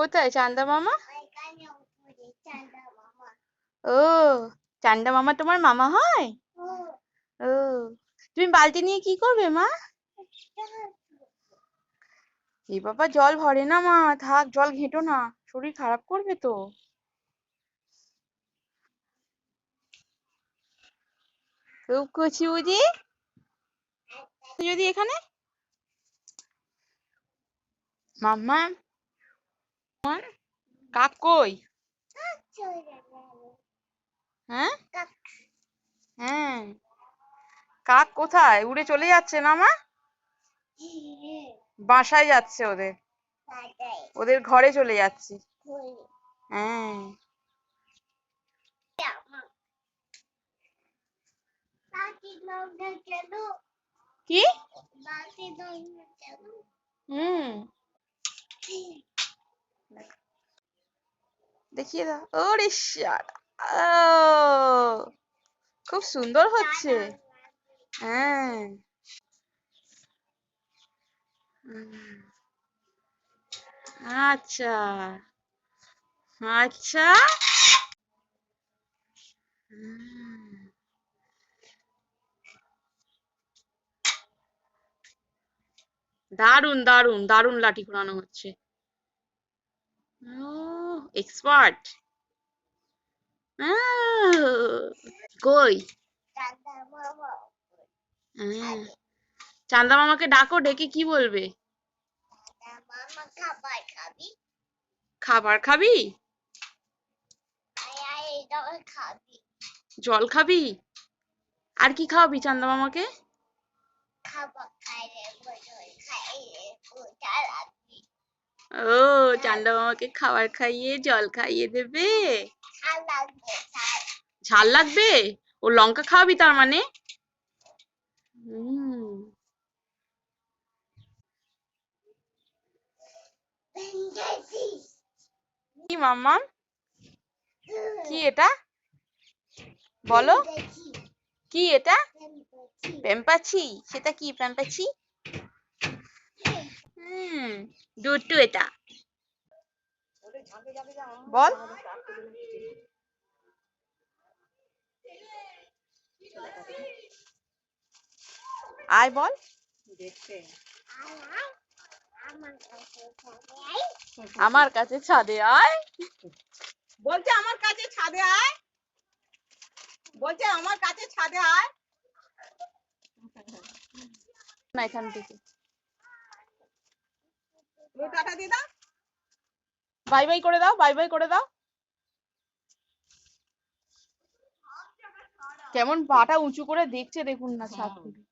কোথায় চান্দা মামা? ও, চান্দা মামা তোমার মামা হয়? ও, তুমি বালতি নিয়ে কি করবে মা? এ বাবা, জল ভরে না মা, থাক, জল ঘেঁটো না, শরীর খারাপ করবে তো। খুব খুশি বুঝি যদি এখানে। মাম্মা, কাক কই? হ্যাঁ হ্যাঁ, কাক কোথায়? উড়ে চলে যাচ্ছে না মা? বাসায় যাচ্ছে, ওদের ওদের ঘরে চলে যাচ্ছে। হ্যাঁ। কি? হুম, দেখিয়ে দাও। ওরে শালা, ও, খুব সুন্দর হচ্ছে। হ্যাঁ। হুম, আচ্ছা আচ্ছা। হুম, দারুন দারুন দারুন লাঠি ঘোরানো হচ্ছে। ও, এক্সপার্ট। কই? হ্যাঁ, চান্দা মামাকে ডাকো, ডেকে কি বলবে? খাবার খাবি? জল খাবি? আর কি খাওয়াবি চান্দা মামাকে? ও, চান্দা মামাকে খাবার খাইয়ে জল খাইয়ে দেবে। ঝাল লাগবে? ও, লঙ্কা খাওয়াবি তার মানে? হুম। কি মাম্মা, কি এটা? বলো, কি এটা? প্যাম্পাছি? সেটা কি প্যাম্পাছি? হুম, দুটু এটা। বল, আয় বল। আমার কাছে ছাদে আয়, বলছে আমার কাছে ছাদে আয়, বলছে আমার কাছে ছাদে আয় না, এখান থেকে টাটা দিয়ে দাও, বাই বাই করে দাও, বাই বাই করে দাও। কেমন পাটা উঁচু করে দেখছে দেখুন না ছাদ থেকে।